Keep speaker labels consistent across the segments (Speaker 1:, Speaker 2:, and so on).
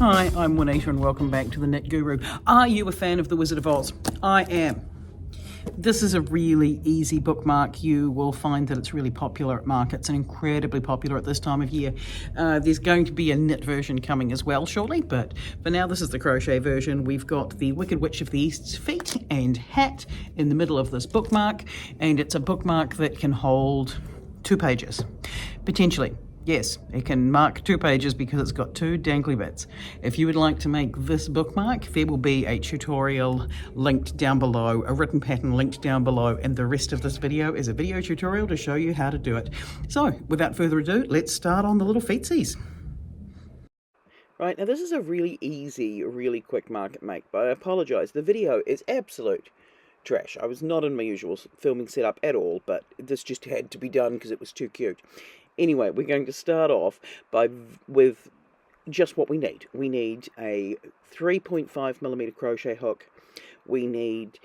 Speaker 1: Hi, I'm Juanita and welcome back to the Knit Guru. Are you a fan of The Wizard of Oz? I am. This is a really easy bookmark. You will find that it's really popular at markets and incredibly popular at this time of year. There's going to be a knit version coming as well shortly, but for now this is the crochet version. We've got the Wicked Witch of the East's feet and hat in the middle of this bookmark, and it's a bookmark that can hold 2 pages, potentially. Yes, it can mark 2 pages because it's got 2 dangly bits. If you would like to make this bookmark, there will be a tutorial linked down below, a written pattern linked down below, and the rest of this video is a video tutorial to show you how to do it. So, without further ado, let's start on the little feetsies. Right, now this is a really easy, really quick market make, but I apologise, the video is absolute trash. I was not in my usual filming setup at all, but this just had to be done because it was too cute. Anyway, we're going to start off with just what we need. We need a 3.5mm crochet hook. We need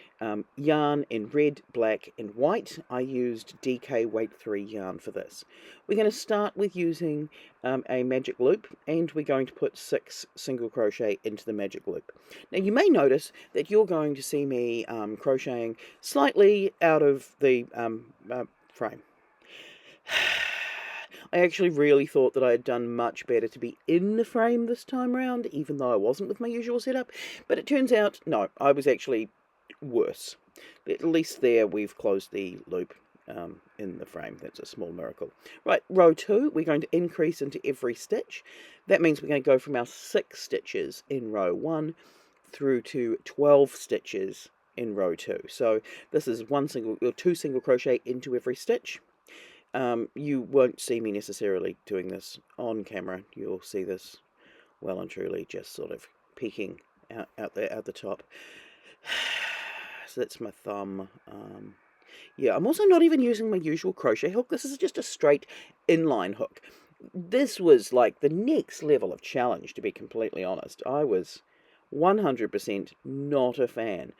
Speaker 1: yarn in red, black and white. I used DK Weight 3 yarn for this. We're going to start with using a magic loop, and we're going to put 6 single crochet into the magic loop. Now you may notice that you're going to see me crocheting slightly out of the frame. I actually really thought that I had done much better to be in the frame this time round, even though I wasn't with my usual setup. But it turns out, no, I was actually worse. At least there we've closed the loop in the frame. That's a small miracle. Right, row 2, we're going to increase into every stitch. That means we're going to go from our 6 stitches in row 1 through to 12 stitches in row 2. So this is 2 single crochet into every stitch. You won't see me necessarily doing this on camera. You'll see this well and truly just sort of peeking out the top. So that's my thumb. Yeah, I'm also not even using my usual crochet hook. This is just a straight inline hook. This was like the next level of challenge, to be completely honest. I was 100% not a fan.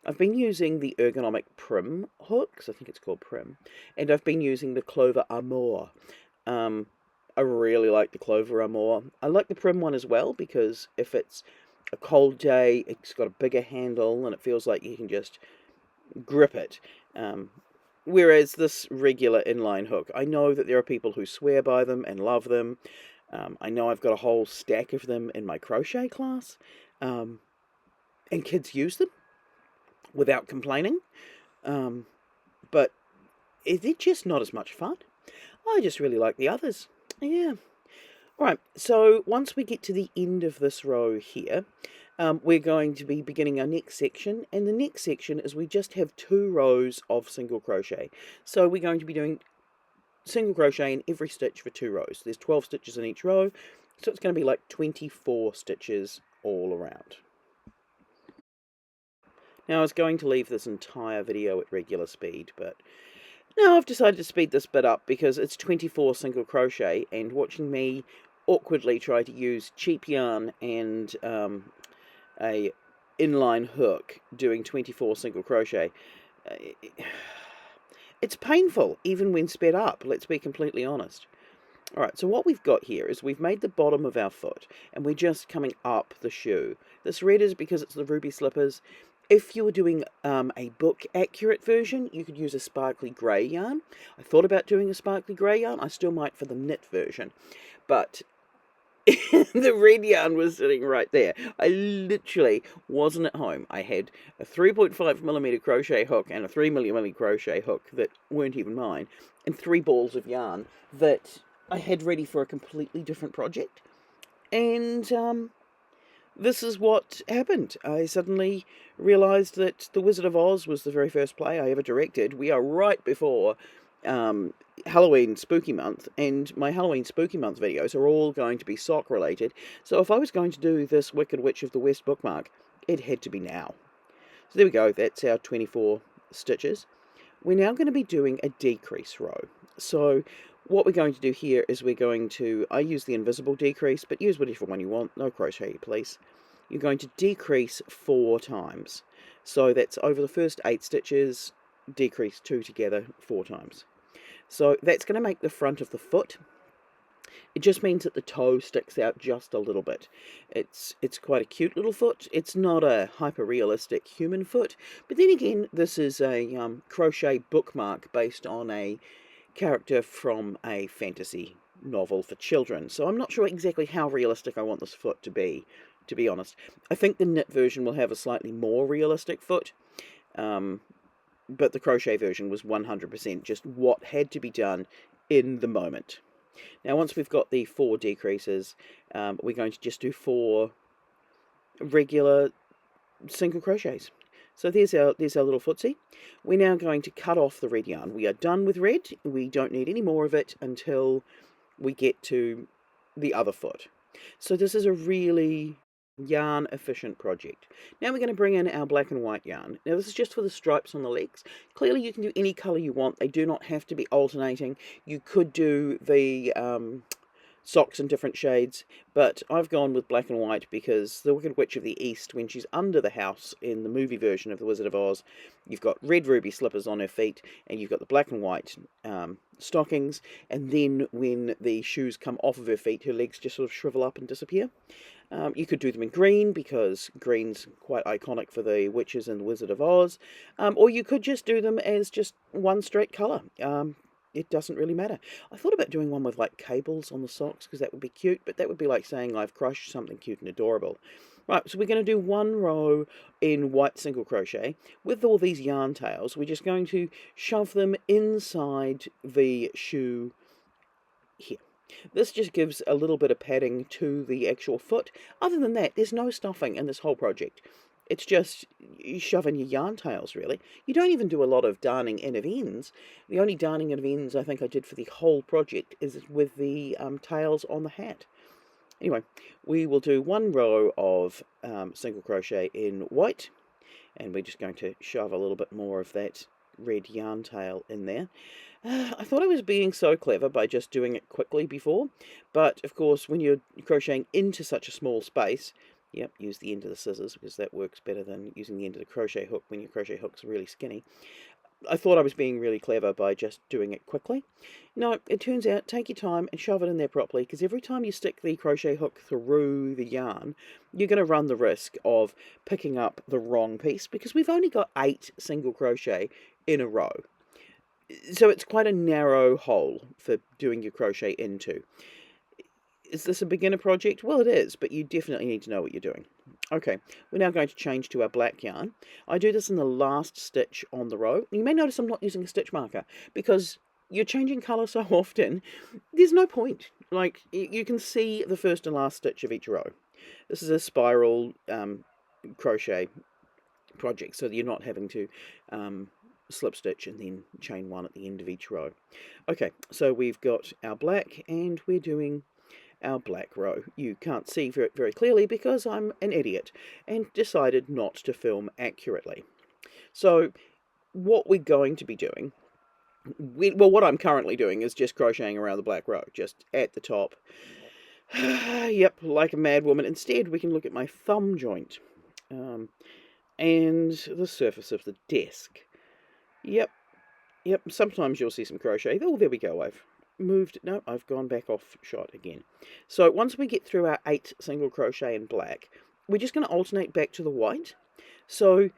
Speaker 1: I've been using the ergonomic Prim hooks, I think it's called Prim, and I've been using the Clover Amour. I really like the Clover Amour. I like the Prim one as well, because if it's a cold day, it's got a bigger handle, and it feels like you can just grip it. Whereas this regular inline hook, I know that there are people who swear by them and love them. I know I've got a whole stack of them in my crochet class, and kids use them without complaining, but they're just not as much fun. I just really like the others. Yeah. Alright, so once we get to the end of this row here, we're going to be beginning our next section, and the next section is we just have 2 rows of single crochet. So we're going to be doing single crochet in every stitch for 2 rows. There's 12 stitches in each row, so it's going to be like 24 stitches all around. Now, I was going to leave this entire video at regular speed, but now I've decided to speed this bit up because it's 24 single crochet, and watching me awkwardly try to use cheap yarn and a inline hook doing 24 single crochet, it's painful, even when sped up, let's be completely honest. Alright, so what we've got here is we've made the bottom of our foot, and we're just coming up the shoe. This red is because it's the ruby slippers. If you were doing a book accurate version, you could use a sparkly grey yarn. I thought about doing a sparkly grey yarn. I still might for the knit version. But the red yarn was sitting right there. I literally wasn't at home. I had a 3.5mm crochet hook and a 3mm crochet hook that weren't even mine, and 3 balls of yarn that I had ready for a completely different project. And this is what happened. I suddenly realised that The Wizard of Oz was the very first play I ever directed. We are right before Halloween Spooky Month, and my Halloween Spooky Month videos are all going to be sock related. So if I was going to do this Wicked Witch of the West bookmark, it had to be now. So there we go, that's our 24 stitches. We're now going to be doing a decrease row. So what we're going to do here is we're going to, I use the invisible decrease, but use whatever one you want, no crochet please. You're going to decrease 4 times. So that's over the first 8 stitches, decrease 2 together 4 times. So that's going to make the front of the foot. It just means that the toe sticks out just a little bit. It's quite a cute little foot. It's not a hyper-realistic human foot, but then again, this is a crochet bookmark based on a character from a fantasy novel for children, so I'm not sure exactly how realistic I want this foot to be honest. I think the knit version will have a slightly more realistic foot, but the crochet version was 100% just what had to be done in the moment. Now, once we've got the 4 decreases, we're going to just do 4 regular single crochets. So there's our little footsie. We're now going to cut off the red yarn. We are done with red. We don't need any more of it until we get to the other foot. So this is a really yarn efficient project. Now we're going to bring in our black and white yarn. Now this is just for the stripes on the legs. Clearly you can do any colour you want. They do not have to be alternating. You could do the socks in different shades, but I've gone with black and white because the Wicked Witch of the East, when she's under the house in the movie version of The Wizard of Oz, you've got red ruby slippers on her feet, and you've got the black and white stockings, and then when the shoes come off of her feet, her legs just sort of shrivel up and disappear. You could do them in green, because green's quite iconic for the witches in The Wizard of Oz, or you could just do them as just one straight colour. It doesn't really matter. I thought about doing one with like cables on the socks, because that would be cute, but that would be like saying I've crushed something cute and adorable. Right, so we're going to do 1 row in white single crochet with all these yarn tails. We're just going to shove them inside the shoe here. This just gives a little bit of padding to the actual foot. Other than that, there's no stuffing in this whole project. It's just you shove in your yarn tails, really. You don't even do a lot of darning in of ends. The only darning in of ends I think I did for the whole project is with the tails on the hat. Anyway, we will do 1 row of single crochet in white, and we're just going to shove a little bit more of that red yarn tail in there. I thought I was being so clever by just doing it quickly before, but of course when you're crocheting into such a small space, yep, use the end of the scissors because that works better than using the end of the crochet hook when your crochet hook's really skinny. I thought I was being really clever by just doing it quickly. No, it turns out, take your time and shove it in there properly, because every time you stick the crochet hook through the yarn, you're going to run the risk of picking up the wrong piece, because we've only got 8 single crochet in a row. So it's quite a narrow hole for doing your crochet into. Is this a beginner project? Well, it is, but you definitely need to know what you're doing. Okay, we're now going to change to our black yarn. I do this in the last stitch on the row. You may notice I'm not using a stitch marker, because you're changing colour so often, there's no point. Like, you can see the first and last stitch of each row. This is a spiral crochet project, so that you're not having to slip stitch and then chain 1 at the end of each row. Okay, so we've got our black, and we're doing our black row. You can't see very, very clearly because I'm an idiot and decided not to film accurately. So what we're going to be doing, well, what I'm currently doing is just crocheting around the black row, just at the top. Yep, like a mad woman. Instead, we can look at my thumb joint and the surface of the desk. Yep, sometimes you'll see some crochet. Oh, there we go, I've gone back off shot again. So once we get through our 8 single crochet in black, we're just going to alternate back to the white. So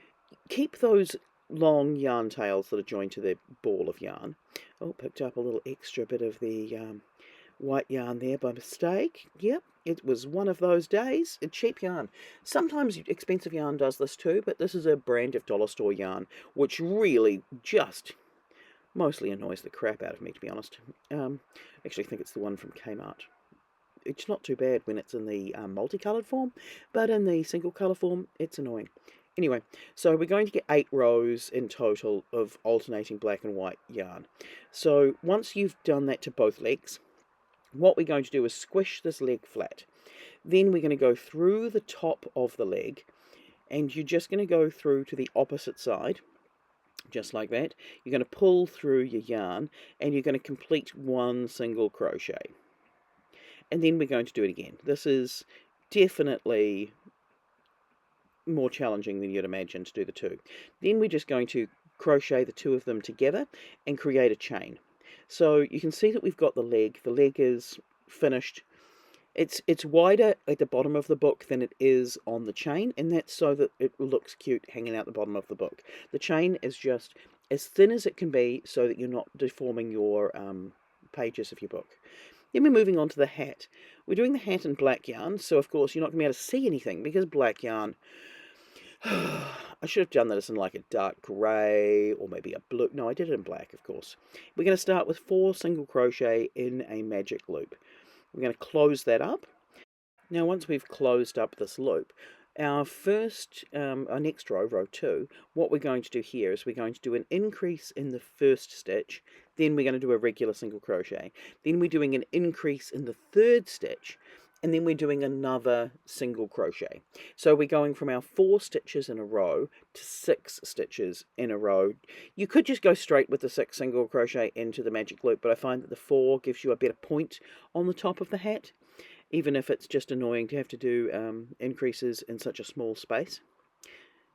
Speaker 1: keep those long yarn tails that are joined to the ball of yarn. Oh, picked up a little extra bit of the white yarn there by mistake. Yep, it was one of those days. A cheap yarn. Sometimes expensive yarn does this too, but this is a brand of dollar store yarn, which really just mostly annoys the crap out of me, to be honest. Actually think it's the one from Kmart. It's not too bad when it's in the multicoloured form, but in the single colour form, it's annoying. Anyway, so we're going to get 8 rows in total of alternating black and white yarn. So once you've done that to both legs, what we're going to do is squish this leg flat. Then we're going to go through the top of the leg, and you're just going to go through to the opposite side, just like that. You're going to pull through your yarn, and you're going to complete 1 single crochet. And then we're going to do it again. This is definitely more challenging than you'd imagine to do the 2. Then we're just going to crochet the 2 of them together and create a chain. So you can see that we've got the leg. The leg is finished. It's wider at the bottom of the book than it is on the chain, and that's so that it looks cute hanging out the bottom of the book. The chain is just as thin as it can be so that you're not deforming your pages of your book. Then we're moving on to the hat. We're doing the hat in black yarn, so of course you're not going to be able to see anything because black yarn. I should have done this in like a dark grey or maybe a blue. No, I did it in black, of course. We're going to start with 4 single crochet in a magic loop. We're going to close that up. Now once we've closed up this loop, our next row, row 2, what we're going to do here is we're going to do an increase in the first stitch, then we're going to do a regular single crochet, then we're doing an increase in the third stitch, and then we're doing another single crochet. So we're going from our 4 stitches in a row to 6 stitches in a row. You could just go straight with the 6 single crochet into the magic loop, but I find that the 4 gives you a better point on the top of the hat, even if it's just annoying to have to do increases in such a small space.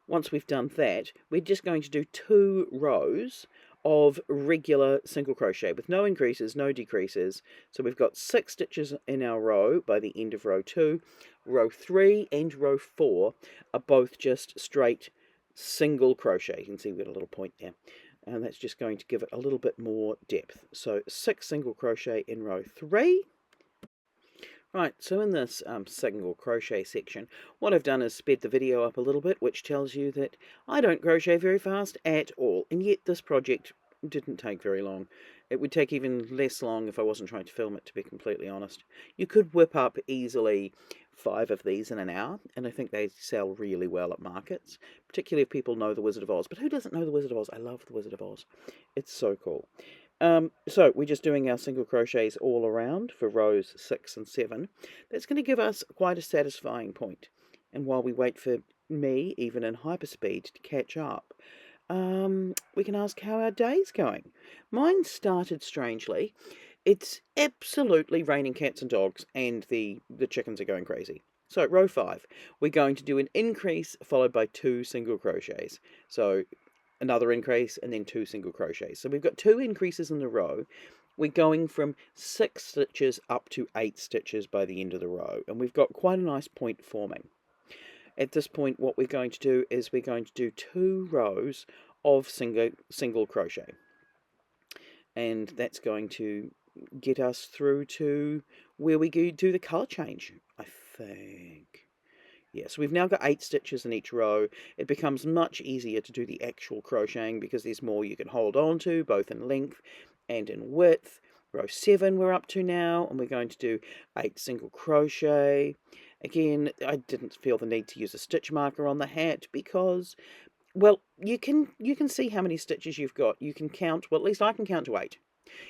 Speaker 1: Once we've done that, we're just going to do 2 rows of regular single crochet with no increases, no decreases. So we've got 6 stitches in our row by the end of row 2. Row 3 and row 4 are both just straight single crochet. You can see we've got a little point there, and that's just going to give it a little bit more depth. So 6 single crochet in row 3. Right, so in this single crochet section, what I've done is sped the video up a little bit, which tells you that I don't crochet very fast at all, and yet this project didn't take very long. It would take even less long if I wasn't trying to film it, to be completely honest. You could whip up easily 5 of these in an hour, and I think they sell really well at markets, particularly if people know The Wizard of Oz. But who doesn't know The Wizard of Oz? I love The Wizard of Oz. It's so cool. So we're just doing our single crochets all around for rows 6 and 7. That's going to give us quite a satisfying point. And while we wait for me, even in hyperspeed, to catch up, we can ask how our day's going. Mine started strangely. It's absolutely raining cats and dogs, and the chickens are going crazy. So row 5, we're going to do an increase followed by 2 single crochets. So another increase, and then 2 single crochets. So we've got 2 increases in the row. We're going from 6 stitches up to 8 stitches by the end of the row, and we've got quite a nice point forming. At this point, what we're going to do is we're going to do 2 rows of single crochet, and that's going to get us through to where we do the colour change, I think. Yeah, so we've now got 8 stitches in each row. It becomes much easier to do the actual crocheting because there's more you can hold on to, both in length and in width. Row 7 we're up to now, and we're going to do 8 single crochet. Again, I didn't feel the need to use a stitch marker on the hat because, well, you can see how many stitches you've got. You can count, well, at least I can count to 8.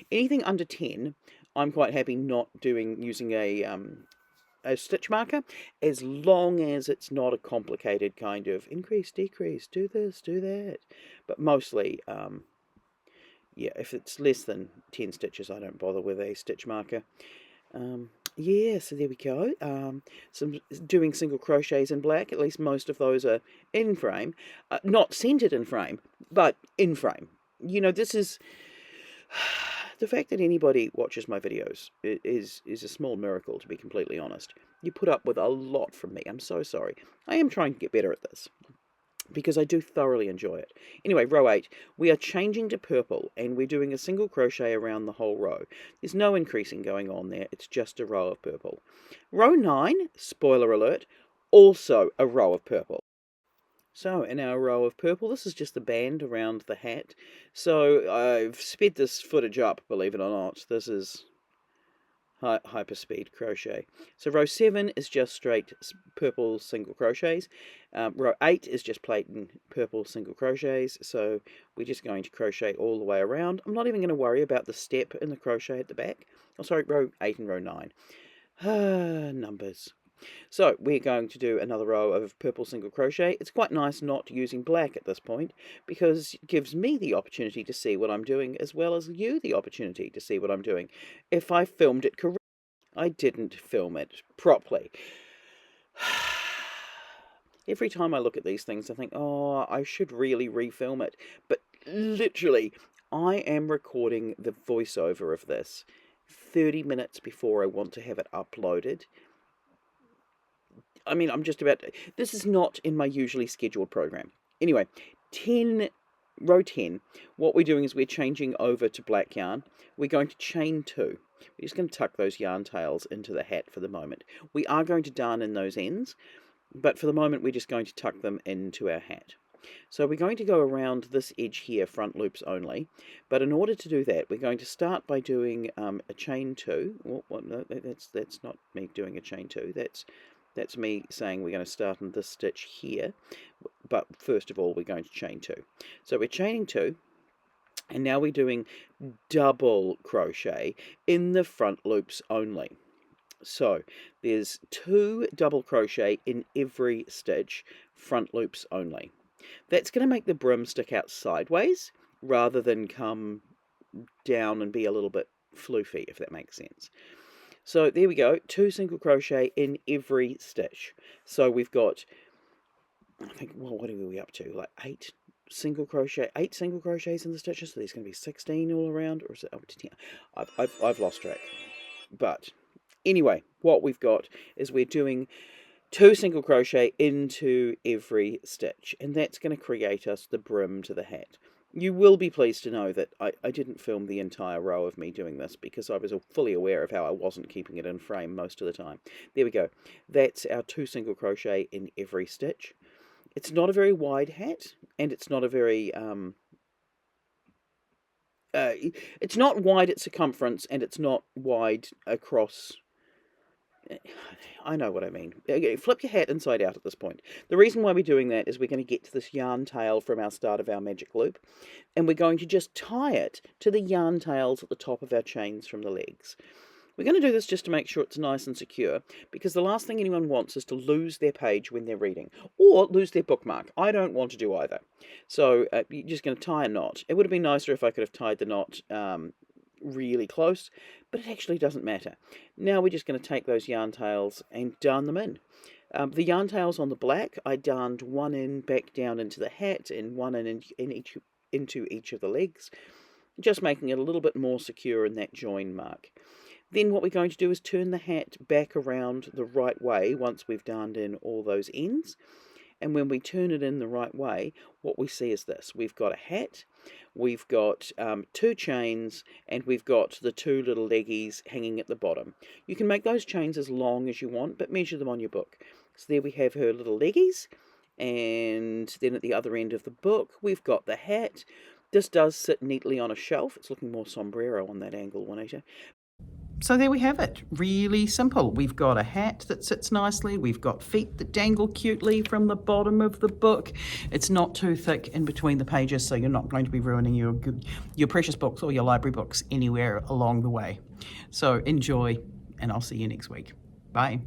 Speaker 1: Anything under 10, I'm quite happy not using a stitch marker, as long as it's not a complicated kind of increase, decrease, do this, do that. But mostly, yeah, if it's less than 10 stitches, I don't bother with a stitch marker. Yeah, so there we go. Doing single crochets in black. At least most of those are in frame. Not centered in frame, but in frame. You know, this is... The fact that anybody watches my videos is a small miracle, to be completely honest. You put up with a lot from me. I'm so sorry. I am trying to get better at this, because I do thoroughly enjoy it. Anyway, row 8, we are changing to purple, and we're doing a single crochet around the whole row. There's no increasing going on there, it's just a row of purple. Row 9, spoiler alert, also a row of purple. So in our row of purple, this is just the band around the hat. So I've sped this footage up, believe it or not. This is hyperspeed crochet. So row 7 is just straight purple single crochets. Row 8 is just plain purple single crochets. So we're just going to crochet all the way around. I'm not even going to worry about the step in the crochet at the back. Oh, sorry, row 8 and row 9. Numbers. So we're going to do another row of purple single crochet. It's quite nice not using black at this point, because it gives me the opportunity to see what I'm doing, as well as you the opportunity to see what I'm doing. If I filmed it correctly, I didn't film it properly. Every time I look at these things, I think, oh, I should really refilm it. But literally, I am recording the voiceover of this 30 minutes before I want to have it uploaded. I mean, I'm just about to, this is not in my usually scheduled program. Anyway, row 10, what we're doing is we're changing over to black yarn. We're going to chain 2. We're just going to tuck those yarn tails into the hat for the moment. We are going to darn in those ends, but for the moment we're just going to tuck them into our hat. So we're going to go around this edge here, front loops only, but in order to do that, we're going to start by doing a chain 2. Well, no, that's not me doing a chain 2. That's me saying we're going to start in this stitch here, but first of all we're going to chain 2. So we're chaining 2, and now we're doing double crochet in the front loops only. So there's 2 double crochet in every stitch, front loops only. That's going to make the brim stick out sideways rather than come down and be a little bit floofy, if that makes sense. So there we go, 2 single crochet in every stitch. So we've got, I think, well, what are we up to? Like 8 single crochets in the stitches. So there's going to be 16 all around, or is it up to 10? I've lost track. But anyway, what we've got is we're doing 2 single crochet into every stitch, and that's going to create us the brim to the hat. You will be pleased to know that I didn't film the entire row of me doing this because I was fully aware of how I wasn't keeping it in frame most of the time. There we go. That's our 2 single crochet in every stitch. It's not a very wide hat, and it's not a very it's not wide at circumference, and it's not wide across. I know what I mean. Flip your hat inside out at this point. The reason why we're doing that is we're going to get to this yarn tail from our start of our magic loop, and we're going to just tie it to the yarn tails at the top of our chains from the legs. We're going to do this just to make sure it's nice and secure, because the last thing anyone wants is to lose their page when they're reading, or lose their bookmark. I don't want to do either. So you're just going to tie a knot. It would have been nicer if I could have tied the knot really close, but it actually doesn't matter. Now we're just going to take those yarn tails and darn them in. The yarn tails on the black, I darned one in back down into the hat and one into each of the legs, just making it a little bit more secure in that join mark. Then what we're going to do is turn the hat back around the right way once we've darned in all those ends. And when we turn it in the right way, what we see is this. We've got a hat, we've got 2 chains, and we've got the 2 little leggies hanging at the bottom. You can make those chains as long as you want, but measure them on your book. So there we have her little leggies, and then at the other end of the book, we've got the hat. This does sit neatly on a shelf. It's looking more sombrero on that angle, Juanita. So there we have it, really simple. We've got a hat that sits nicely, we've got feet that dangle cutely from the bottom of the book. It's not too thick in between the pages, so you're not going to be ruining your precious books or your library books anywhere along the way. So enjoy, and I'll see you next week. Bye.